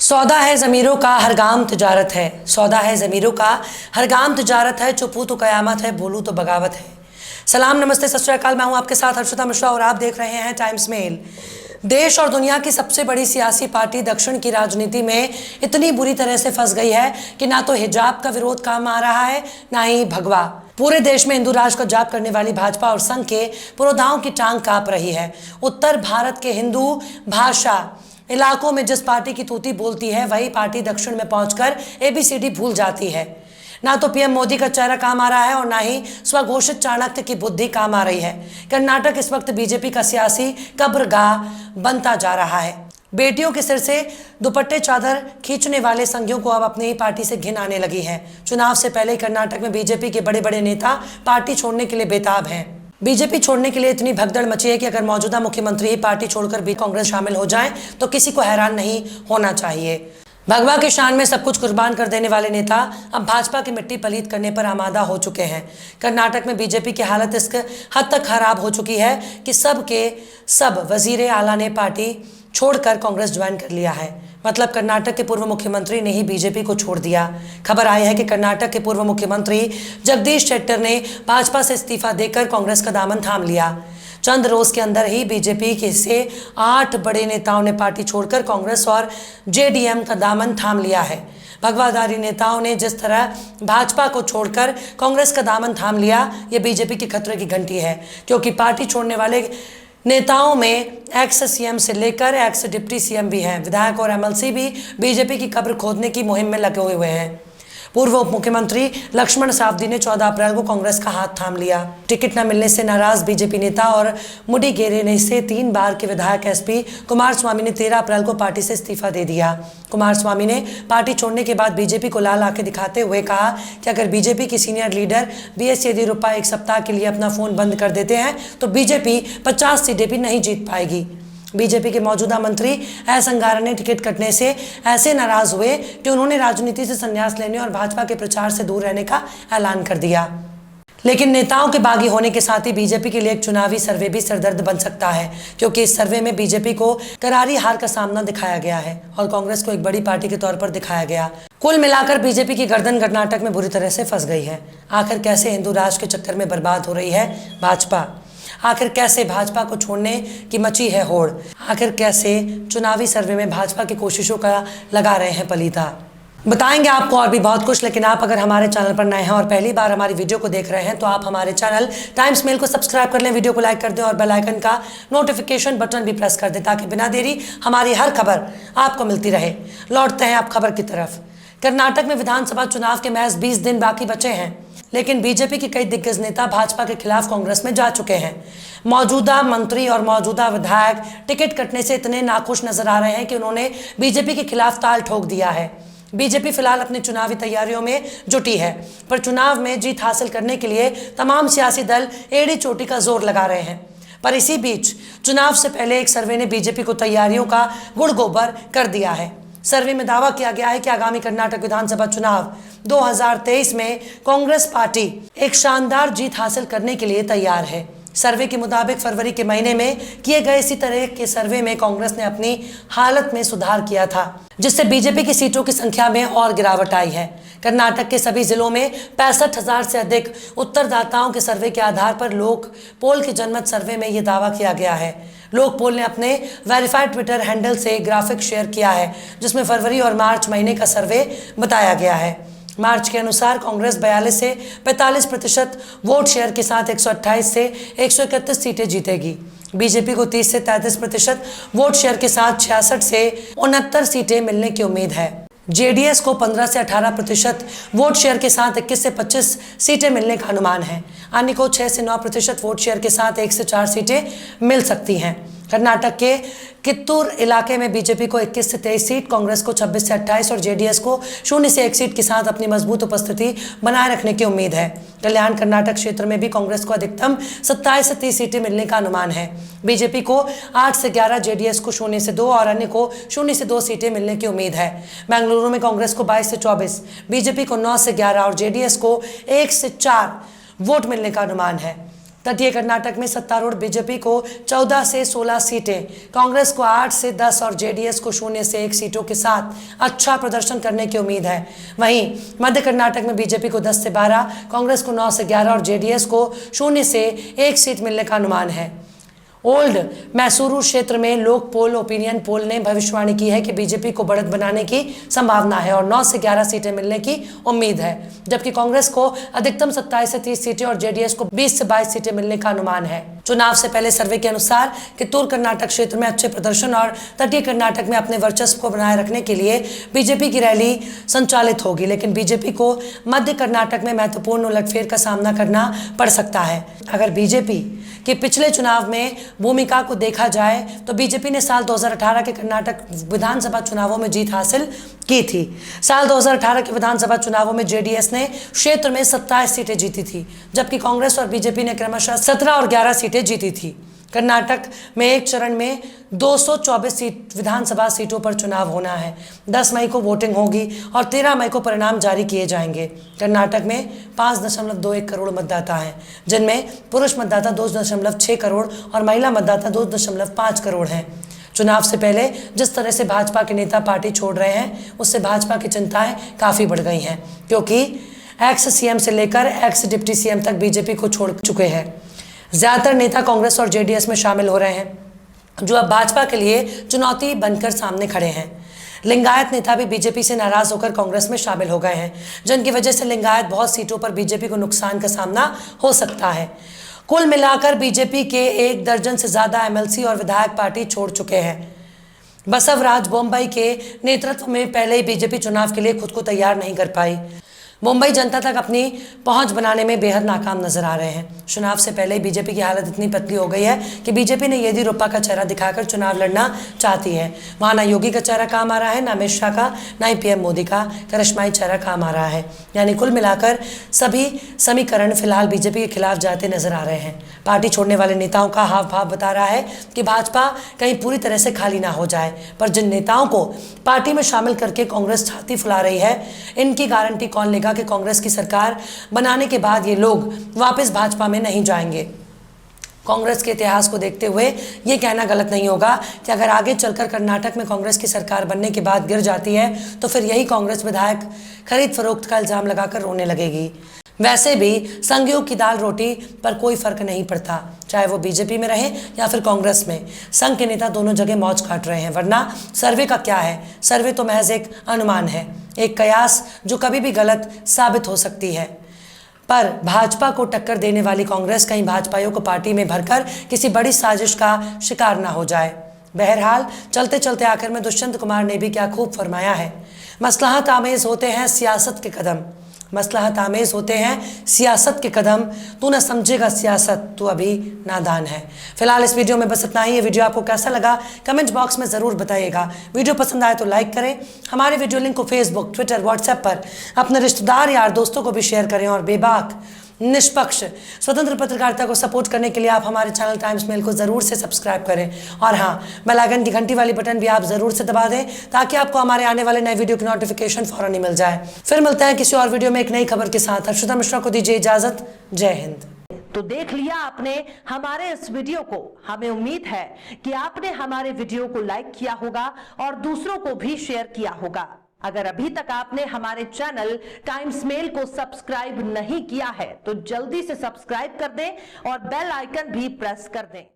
सौदा है ज़मीरों का हर गाम तिजारत है। सौदा है ज़मीरों का हर गाम तिजारत है। चुप हूँ तो क़यामत है, बोलूँ तो बगावत है। सलाम, नमस्ते, सत श्री अकाल। मैं हूँ आपके साथ हर्षिता मिश्रा और आप देख रहे हैं टाइम्स मेल। देश और दुनिया की सबसे बड़ी सियासी पार्टी दक्षिण की राजनीति में इतनी बुरी तरह से फंस गई है कि ना तो हिजाब का विरोध काम आ रहा है, ना ही भगवा। पूरे देश में हिंदू राज का जाप करने वाली भाजपा और संघ के पुरोधाओं की टांग कांप रही है। उत्तर भारत के हिंदू भाषा इलाकों में जिस पार्टी की तूती बोलती है, वही पार्टी दक्षिण में पहुंचकर एबीसीडी भूल जाती है। ना तो पीएम मोदी का चेहरा काम आ रहा है और ना ही स्वघोषित चाणक्य की बुद्धि काम आ रही है। कर्नाटक इस वक्त बीजेपी का सियासी कब्रगाह बनता जा रहा है। बेटियों के सिर से दुपट्टे चादर खींचने वाले संघियों को अब अपनी ही पार्टी से घिन आने लगी है। चुनाव से पहले कर्नाटक में बीजेपी के बड़े बड़े नेता पार्टी छोड़ने के लिए बेताब हैं। बीजेपी छोड़ने के लिए इतनी भगदड़ मची है कि अगर मौजूदा मुख्यमंत्री ही पार्टी छोड़कर भी कांग्रेस शामिल हो जाए तो किसी को हैरान नहीं होना चाहिए। भगवा की शान में सब कुछ कुर्बान कर देने वाले नेता अब भाजपा की मिट्टी पलीत करने पर आमादा हो चुके हैं। कर्नाटक में बीजेपी की हालत इस हद तक खराब हो चुकी है कि सब के सब वजीर आला ने पार्टी छोड़कर कांग्रेस ज्वाइन कर लिया है। मतलब कर्नाटक के पूर्व मुख्यमंत्री ने ही बीजेपी को छोड़ दिया। खबर आई है कि कर्नाटक के पूर्व मुख्यमंत्री जगदीश शेट्टर ने भाजपा से इस्तीफा देकर कांग्रेस का दामन थाम लिया। चंद रोज के अंदर ही बीजेपी के से 8 बड़े नेताओं ने पार्टी छोड़कर कांग्रेस और जेडीएम का दामन थाम लिया है। भगवाधारी नेताओं ने जिस तरह भाजपा को छोड़कर कांग्रेस का दामन थाम लिया, यह बीजेपी के खतरे की घंटी है, क्योंकि पार्टी छोड़ने वाले नेताओं में एक्स सीएम से लेकर एक्स डिप्टी सीएम भी हैं। विधायक और एमएलसी भी बीजेपी की कब्र खोदने की मुहिम में लगे हुए हैं। पूर्व उप मुख्यमंत्री लक्ष्मण सावदी ने 14 अप्रैल को कांग्रेस का हाथ थाम लिया। टिकट न मिलने से नाराज बीजेपी नेता और मुडिगेरे से 3 बार के विधायक एसपी कुमारस्वामी ने 13 अप्रैल को पार्टी से इस्तीफा दे दिया। कुमारस्वामी ने पार्टी छोड़ने के बाद बीजेपी को लाल आंखें दिखाते हुए कहा कि अगर बीजेपी की सीनियर लीडर बीएस येदियुरप्पा एक सप्ताह के लिए अपना फोन बंद कर देते हैं तो बीजेपी 50 सीटें भी नहीं जीत पाएगी। बीजेपी के मौजूदा मंत्री एस अंगारा ने टिकट कटने से ऐसे नाराज हुए कि उन्होंने राजनीति से संन्यास लेने और भाजपा के प्रचार से दूर रहने का ऐलान कर दिया। लेकिन नेताओं के बागी होने के साथ ही बीजेपी के लिए एक चुनावी सर्वे भी सरदर्द बन सकता है, क्योंकि इस सर्वे में बीजेपी को करारी हार का सामना दिखाया गया है और कांग्रेस को एक बड़ी पार्टी के तौर पर दिखाया गया। कुल मिलाकर बीजेपी की गर्दन कर्नाटक में बुरी तरह से फंस गई है। आखिर कैसे हिंदू राज के चक्कर में बर्बाद हो रही है भाजपा? आखिर कैसे भाजपा को छोड़ने की मची है होड़? आखिर कैसे चुनावी सर्वे में भाजपा की कोशिशों का लगा रहे हैं पलीता? बताएंगे आपको और भी बहुत कुछ। लेकिन आप अगर हमारे चैनल पर नए हैं और पहली बार हमारी वीडियो को देख रहे हैं तो आप हमारे चैनल टाइम्स मेल को सब्सक्राइब कर लें, वीडियो को लाइक कर दें और बेल आइकन का नोटिफिकेशन बटन भी प्रेस कर दें, ताकि बिना देरी हमारी हर खबर आपको मिलती रहे। लौटते हैं आप खबर की तरफ। कर्नाटक में विधानसभा चुनाव के महज 20 दिन बाकी बचे हैं, लेकिन बीजेपी के कई दिग्गज नेता भाजपा के खिलाफ कांग्रेस में जा चुके हैं। मौजूदा मंत्री और मौजूदा विधायक टिकट कटने से इतने नाखुश नजर आ रहे हैं कि उन्होंने बीजेपी के खिलाफ ताल ठोक दिया है। बीजेपी फिलहाल अपनी चुनावी तैयारियों में जुटी है, पर चुनाव में जीत हासिल करने के लिए तमाम सियासी दल एड़ी चोटी का जोर लगा रहे हैं। पर इसी बीच चुनाव से पहले एक सर्वे ने बीजेपी को तैयारियों का गुड़ गोबर कर दिया है। सर्वे में दावा किया गया है कि आगामी कर्नाटक विधानसभा चुनाव 2023 में कांग्रेस पार्टी एक शानदार जीत हासिल करने के लिए तैयार है। सर्वे के मुताबिक फरवरी के महीने में किए गए इसी तरह के सर्वे में कांग्रेस ने अपनी हालत में सुधार किया था, जिससे बीजेपी की सीटों की संख्या में और गिरावट आई है। कर्नाटक के सभी जिलों में 65,000 से अधिक उत्तरदाताओं के सर्वे के आधार पर लोक पोल के जनमत सर्वे में यह दावा किया गया है। लोक पोल ने अपने वेरीफाइड ट्विटर हैंडल से ग्राफिक शेयर किया है, जिसमें फरवरी और मार्च महीने का सर्वे बताया गया है। मार्च के अनुसार कांग्रेस 42 से 45% वोट शेयर के साथ 128 से 131 सीटें जीतेगी। बीजेपी को 30 से 33% वोट शेयर के साथ 66 से 69 सीटें मिलने की उम्मीद है। जेडीएस को 15 से 18% वोट शेयर के साथ 21 से 25 सीटें मिलने का अनुमान है। अन्य को 6 से 9% वोट शेयर के साथ 1 से 4 सीटें मिल सकती हैं। कर्नाटक के कित्तूर इलाके में बीजेपी को 21 से 23 सीट, कांग्रेस को 26 से 28 और जेडीएस को 0 से 1 सीट के साथ अपनी मजबूत उपस्थिति बनाए रखने की उम्मीद है। कल्याण कर्नाटक क्षेत्र में भी कांग्रेस को अधिकतम 27 से 30 सीटें मिलने का अनुमान है। बीजेपी को 8 से 11, जेडीएस को 0 से 2 और अन्य को 0 से 2 सीटें मिलने की उम्मीद है। बेंगलुरु में कांग्रेस को 22 से 24, बीजेपी को 9 से 11 और जेडीएस को 1 से 4 वोट मिलने का अनुमान है। तटीय कर्नाटक में सत्तारूढ़ बीजेपी को 14 से 16 सीटें, कांग्रेस को 8 से 10 और जेडीएस को 0 से 1 सीटों के साथ अच्छा प्रदर्शन करने की उम्मीद है। वहीं मध्य कर्नाटक में बीजेपी को 10 से 12, कांग्रेस को 9 से 11 और जेडीएस को 0 से 1 सीट मिलने का अनुमान है। ओल्ड मैसूरू क्षेत्र में लोक पोल ओपिनियन पोल ने भविष्यवाणी की है कि बीजेपी को बढ़त बनाने की संभावना है और 9 से 11 सीटें मिलने की उम्मीद है, जबकि कांग्रेस को अधिकतम 27 से 30 सीटें और जेडीएस को 20 से 22 सीटें मिलने का अनुमान है। चुनाव से पहले सर्वे के अनुसार कित्तूर कर्नाटक क्षेत्र में अच्छे प्रदर्शन और तटीय कर्नाटक में अपने वर्चस्व को बनाए रखने के लिए बीजेपी की रैली संचालित होगी, लेकिन बीजेपी को मध्य कर्नाटक में महत्वपूर्ण उलटफेर का सामना करना पड़ सकता है। अगर बीजेपी कि पिछले चुनाव में भूमिका को देखा जाए तो बीजेपी ने साल 2018 के कर्नाटक विधानसभा चुनावों में जीत हासिल की थी। साल 2018 के विधानसभा चुनावों में जेडीएस ने क्षेत्र में 27 सीटें जीती थी, जबकि कांग्रेस और बीजेपी ने क्रमशः 17 और 11 सीटें जीती थी। कर्नाटक में एक चरण में 224 विधानसभा सीटों पर चुनाव होना है। 10 मई को वोटिंग होगी और 13 मई को परिणाम जारी किए जाएंगे। कर्नाटक में 5.21 करोड़ मतदाता हैं, जिनमें पुरुष मतदाता 2.6 करोड़ और महिला मतदाता 2.5 करोड़ हैं। चुनाव से पहले जिस तरह से भाजपा के नेता पार्टी छोड़ रहे हैं, उससे भाजपा की चिंताएं काफ़ी बढ़ गई हैं, क्योंकि एक्स सीएम से लेकर एक्स डिप्टी सीएम तक बीजेपी को छोड़ चुके हैं। ज़्यादातर नेता कांग्रेस और जेडीएस में शामिल हो रहे हैं, जो अब भाजपा के लिए चुनौती बनकर सामने खड़े हैं। लिंगायत नेता भी बीजेपी से नाराज होकर कांग्रेस में शामिल हो गए हैं, जिनकी वजह से लिंगायत बहुत सीटों पर बीजेपी को नुकसान का सामना हो सकता है। कुल मिलाकर बीजेपी के 1 दर्जन से ज़्यादा एमएलसी और विधायक पार्टी छोड़ चुके हैं। बसवराज बोम्मई के नेतृत्व में पहले ही बीजेपी चुनाव के लिए खुद को तैयार नहीं कर पाई। मुंबई जनता तक अपनी पहुंच बनाने में बेहद नाकाम नजर आ रहे हैं। चुनाव से पहले बीजेपी की हालत इतनी पतली हो गई है कि बीजेपी ने येदियुरप्पा का चेहरा दिखाकर चुनाव लड़ना चाहती है। वहां ना योगी का चेहरा काम आ रहा है, ना अमित शाह का, ना ही पीएम मोदी का करिश्माई चेहरा काम आ रहा है। यानी कुल मिलाकर सभी समीकरण फिलहाल बीजेपी के खिलाफ जाते नजर आ रहे हैं। पार्टी छोड़ने वाले नेताओं का हाव भाव बता रहा है कि भाजपा कहीं पूरी तरह से खाली ना हो जाए, पर जिन नेताओं को पार्टी में शामिल करके कांग्रेस छाती फुला रही है, इनकी गारंटी कौन लेगा कि कांग्रेस की सरकार बनाने के बाद ये लोग वापस भाजपा में नहीं जाएंगे। कांग्रेस के इतिहास को देखते हुए ये कहना गलत नहीं होगा कि अगर आगे चलकर कर्नाटक में कांग्रेस की सरकार बनने के बाद गिर जाती है तो फिर यही कांग्रेस विधायक खरीद फरोख्त का इल्जाम लगाकर रोने लगेगी। वैसे भी संघियों की दाल रोटी पर कोई फर्क नहीं पड़ता, चाहे वो बीजेपी में रहे या फिर कांग्रेस में। संघ के नेता दोनों जगह मौज काट रहे हैं, वरना सर्वे का क्या है। सर्वे तो महज एक अनुमान है, एक कयास जो कभी भी गलत साबित हो सकती है। पर भाजपा को टक्कर देने वाली कांग्रेस कहीं भाजपाइयों को पार्टी में भरकर किसी बड़ी साजिश का शिकार ना हो जाए। बहरहाल चलते चलते आखिर में दुष्यंत कुमार ने भी क्या खूब फरमाया है, मसलहत आमेज होते हैं सियासत के कदम, मसलहत आमेज होते हैं सियासत के कदम, तू न समझेगा सियासत, तू अभी नादान है। फिलहाल इस वीडियो में बस इतना ही। ये वीडियो आपको कैसा लगा कमेंट बॉक्स में ज़रूर बताइएगा। वीडियो पसंद आए तो लाइक करें। हमारे वीडियो लिंक को फेसबुक, ट्विटर, व्हाट्सएप पर अपने रिश्तेदार यार दोस्तों को भी शेयर करें और बेबाक, निष्पक्ष, स्वतंत्र पत्रकारिता को सपोर्ट करने के लिए आप हमारे चैनल टाइम्स मेल को ज़रूर से सब्सक्राइब करें। और हाँ, बेल आइकन की घंटी वाली बटन भी आप ज़रूर से दबा दें ताकि आपको हमारे आने वाले नए वीडियो की नोटिफिकेशन फौरन ही मिल जाए। फिर मिलते हैं किसी और वीडियो में एक नई खबर के साथ। हर्षिता मिश्रा को दीजिए इजाज़त। जय हिंद। तो देख लिया आपने हमारे इस वीडियो को। हमें उम्मीद है कि आपने हमारे वीडियो को लाइक किया होगा और दूसरों को भी शेयर किया होगा। अगर अभी तक आपने हमारे चैनल टाइम्स मेल को सब्सक्राइब नहीं किया है तो जल्दी से सब्सक्राइब कर दें और बेल आइकन भी प्रेस कर दें।